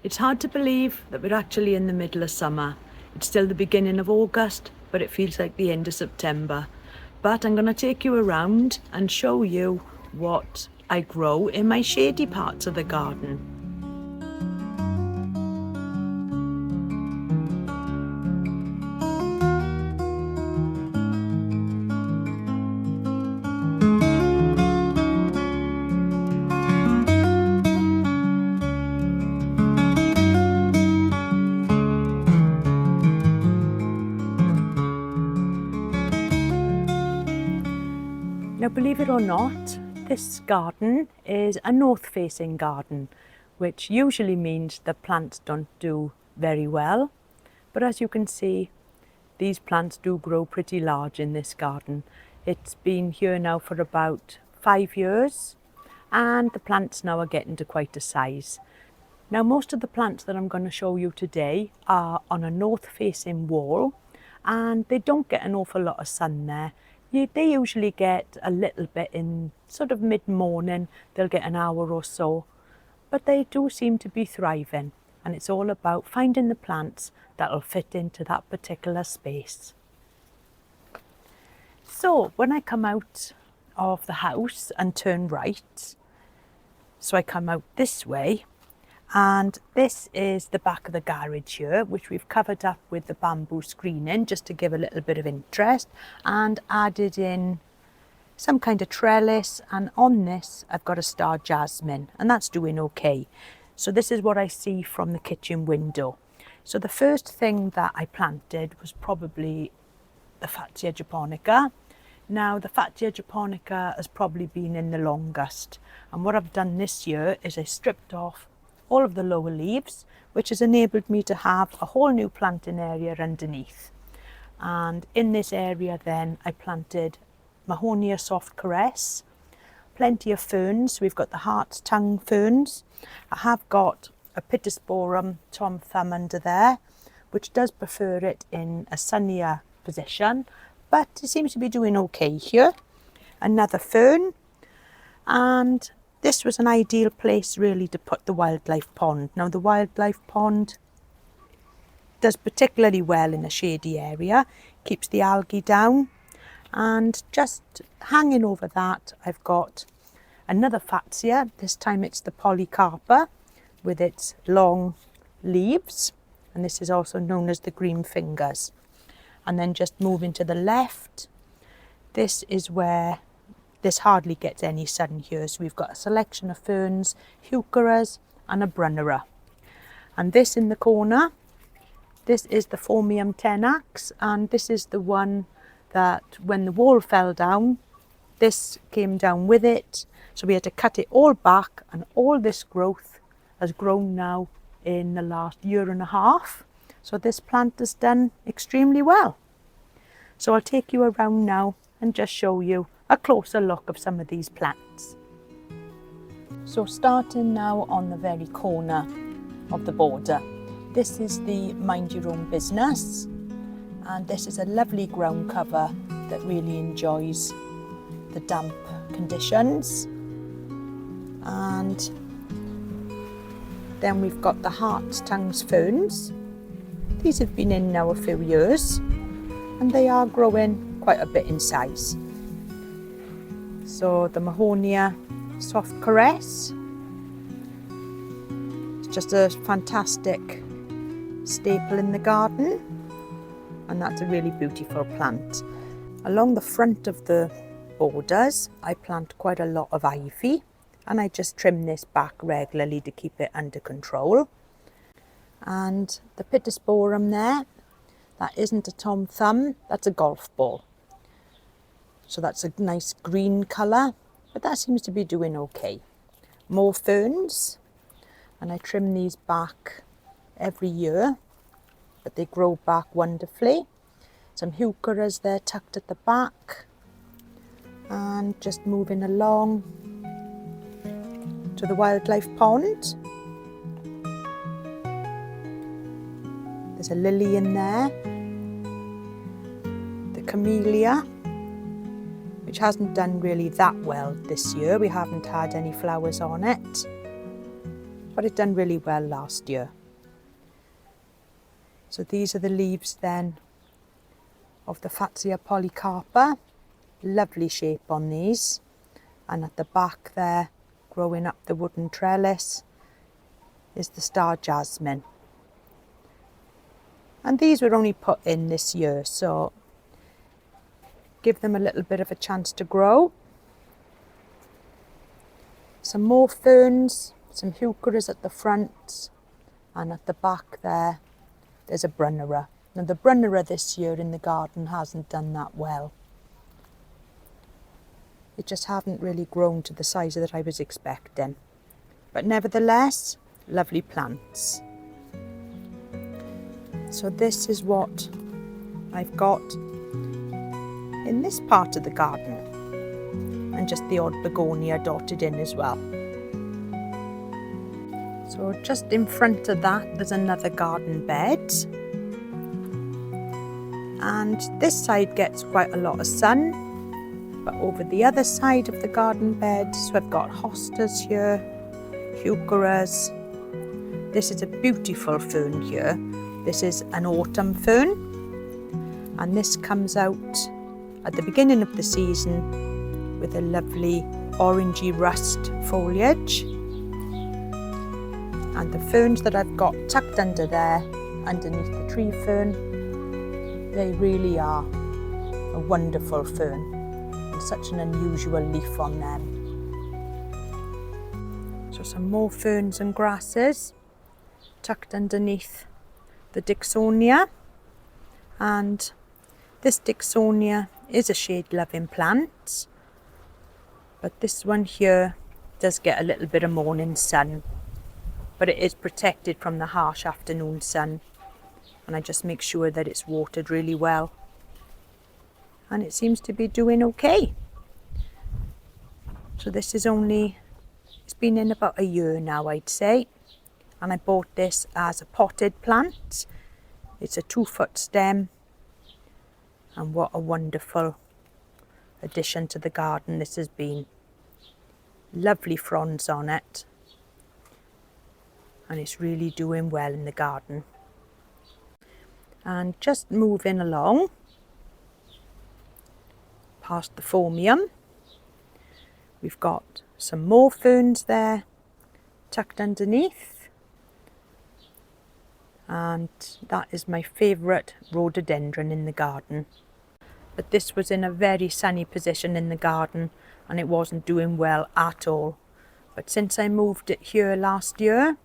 It's hard to believe that we're actually in the middle of summer. It's still the beginning of August, but it feels like the end of September. But I'm going to take you around and show you what I grow in my shady parts of the garden. Now, believe it or not, this garden is a north-facing garden, which usually means the plants don't do very well. But as you can see, these plants do grow pretty large in this garden. It's been here now for about 5 years, and the plants now are getting to quite a size. Now, most of the plants that I'm going to show you today are on a north-facing wall, and they don't get an awful lot of sun there. They usually get a little bit in sort of mid-morning. They'll get an hour or so, but they do seem to be thriving, and it's all about finding the plants that'll fit into that particular space. So when I come out of the house and turn right, so I come out this way, and this is the back of the garage here, which we've covered up with the bamboo screening just to give a little bit of interest, and added in some kind of trellis, and on this I've got a star jasmine, and that's doing okay. So this is what I see from the kitchen window. So the first thing that I planted was probably the Fatsia japonica. Now the Fatsia japonica has probably been in the longest, and what I've done this year is I stripped off all of the lower leaves, which has enabled me to have a whole new planting area underneath. And in this area then I planted Mahonia soft caress, plenty of ferns. We've got the heart's tongue ferns. I have got a pittosporum Tom Thumb under there, which does prefer it in a sunnier position, but it seems to be doing okay here. Another fern, and this was an ideal place really to put the wildlife pond. Now the wildlife pond does particularly well in a shady area, keeps the algae down, and just hanging over that I've got another Fatsia. This time it's the polycarpa with its long leaves, and this is also known as the green fingers. And then just moving to the left, this is where this hardly gets any sun here. So we've got a selection of ferns, heucheras and a brunnera. And this in the corner, this is the Phormium tenax, and this is the one that when the wall fell down, this came down with it. So we had to cut it all back, and all this growth has grown now in the last year and a half. So this plant has done extremely well. So I'll take you around now and just show you a closer look of some of these plants. So starting now on the very corner of the border, this is the Mind Your Own Business, and this is a lovely ground cover that really enjoys the damp conditions. And then we've got the Heart's Tongues ferns. These have been in now a few years, and they are growing quite a bit in size. So the Mahonia soft caress, it's just a fantastic staple in the garden, and that's a really beautiful plant. Along the front of the borders I plant quite a lot of ivy, and I just trim this back regularly to keep it under control. And the pittosporum there, that isn't a Tom Thumb, that's a golf ball. So that's a nice green colour, but that seems to be doing okay. More ferns, and I trim these back every year, but they grow back wonderfully. Some heucheras there tucked at the back, and just moving along to the wildlife pond. There's a lily in there, the camellia, which hasn't done really that well this year. We haven't had any flowers on it, but it done really well last year. So these are the leaves then of the Fatsia polycarpa. Lovely shape on these. And at the back there, growing up the wooden trellis, is the star jasmine. And these were only put in this year, so give them a little bit of a chance to grow. Some more ferns, some heucheras at the front, and at the back there's a brunnera. Now the brunnera this year in the garden hasn't done that well. It just haven't really grown to the size that I was expecting. But nevertheless, lovely plants. So this is what I've got in this part of the garden. And just the odd begonia dotted in as well. So just in front of that, there's another garden bed. And this side gets quite a lot of sun. But over the other side of the garden bed, so I've got hostas here, heucheras. This is a beautiful fern here. This is an autumn fern. And this comes out at the beginning of the season with a lovely orangey rust foliage. And the ferns that I've got tucked under there, underneath the tree fern, they really are a wonderful fern. And such an unusual leaf on them. So some more ferns and grasses tucked underneath the Dixonia. And this Dixonia is a shade-loving plant. But this one here does get a little bit of morning sun. But it is protected from the harsh afternoon sun. And I just make sure that it's watered really well. And it seems to be doing okay. So this is it's been in about a year now, I'd say. And I bought this as a potted plant. It's a 2-foot stem. And what a wonderful addition to the garden this has been. Lovely fronds on it. And it's really doing well in the garden. And just moving along past the phormium, we've got some more ferns there tucked underneath. And that is my favourite rhododendron in the garden. But this was in a very sunny position in the garden and it wasn't doing well at all. But since I moved it here last year,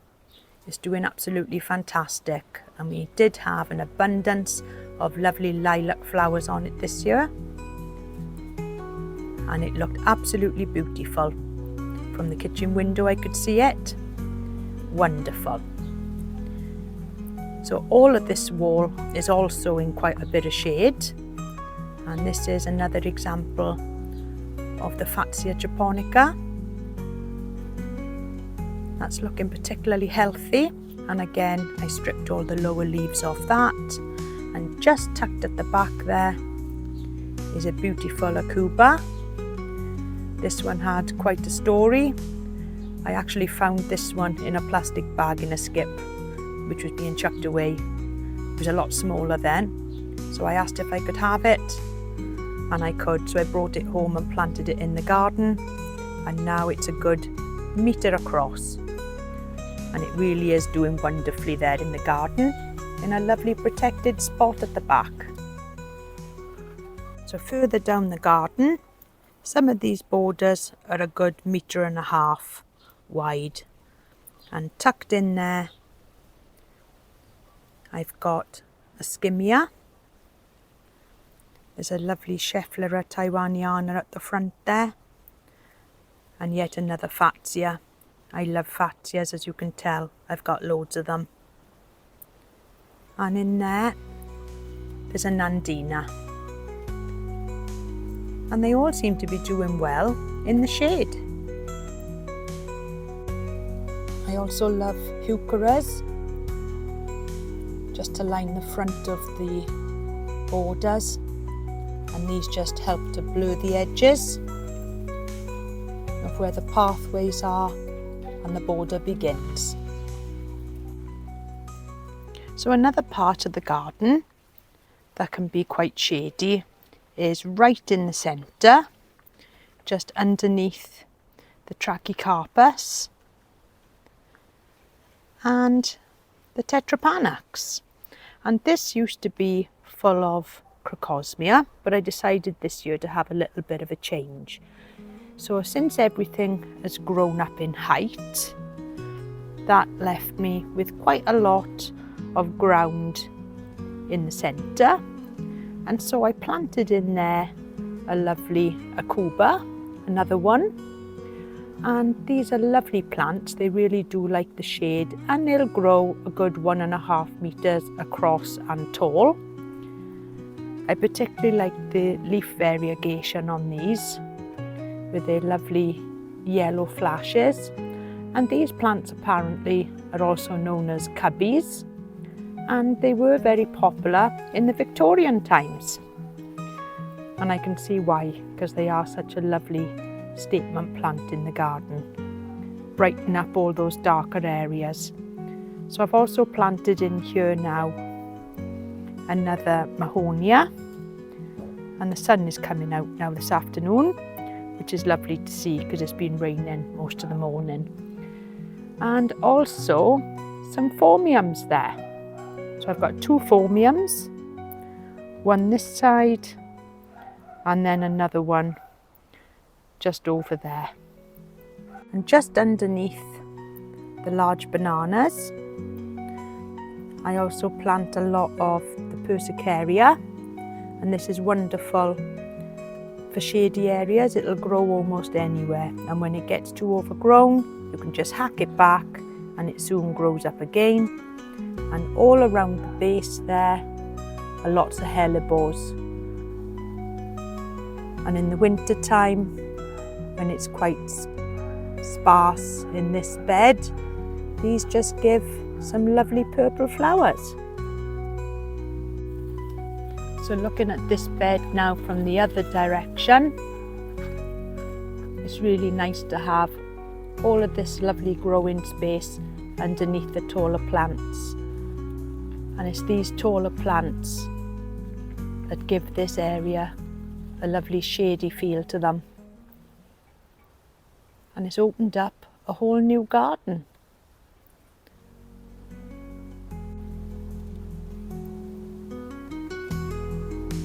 it's doing absolutely fantastic. And we did have an abundance of lovely lilac flowers on it this year. And it looked absolutely beautiful. From the kitchen window I could see it. Wonderful. So all of this wall is also in quite a bit of shade. And this is another example of the Fatsia japonica. That's looking particularly healthy. And again, I stripped all the lower leaves off that. And just tucked at the back there is a beautiful akuba. This one had quite a story. I actually found this one in a plastic bag in a skip, which was being chucked away. It was a lot smaller then. So I asked if I could have it, and I could. So I brought it home and planted it in the garden. And now it's a good metre across. And it really is doing wonderfully there in the garden, in a lovely protected spot at the back. So further down the garden, some of these borders are a good 1.5 meters wide. And tucked in there, I've got a skimmia. There's a lovely Schefflera Taiwaniana at the front there. And yet another Fatsia. I love Fatsias, as you can tell. I've got loads of them. And in there's a Nandina. And they all seem to be doing well in the shade. I also love heucheras, just to line the front of the borders. And these just help to blur the edges of where the pathways are and the border begins. So another part of the garden that can be quite shady is right in the centre, just underneath the trachycarpus and the tetrapanax. And this used to be full of crocosmia, but I decided this year to have a little bit of a change. So since everything has grown up in height, that left me with quite a lot of ground in the centre, and so I planted in there a lovely akuba, another one, and these are lovely plants. They really do like the shade, and they'll grow a good 1.5 meters across and tall. I particularly like the leaf variegation on these with their lovely yellow flashes. And these plants apparently are also known as cubbies, and they were very popular in the Victorian times. And I can see why, because they are such a lovely statement plant in the garden. Brighten up all those darker areas. So I've also planted in here now another mahonia, and the sun is coming out now this afternoon, which is lovely to see because it's been raining most of the morning. And also some phormiums there. So I've got 2 phormiums, one this side and then another one just over there. And just underneath the large bananas, I also plant a lot of the persicaria, and this is wonderful for shady areas. It'll grow almost anywhere, and when it gets too overgrown, you can just hack it back and it soon grows up again. And all around the base there are lots of hellebores. And in the winter time, when it's quite sparse in this bed, these just give some lovely purple flowers. So looking at this bed now from the other direction, it's really nice to have all of this lovely growing space underneath the taller plants. And it's these taller plants that give this area a lovely shady feel to them. And it's opened up a whole new garden.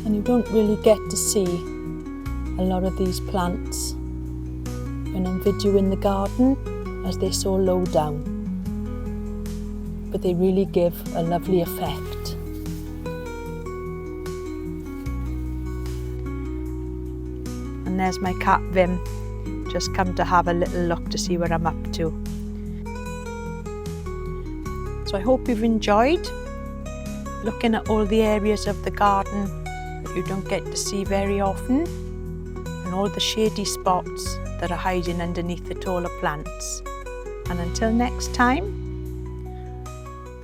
And you don't really get to see a lot of these plants when I'm videoing the garden, as they're so low down. But they really give a lovely effect. And there's my cat Vim, just come to have a little look to see what I'm up to. So I hope you've enjoyed looking at all the areas of the garden that you don't get to see very often, and all the shady spots that are hiding underneath the taller plants. And until next time,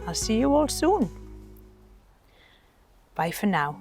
I'll see you all soon. Bye for now.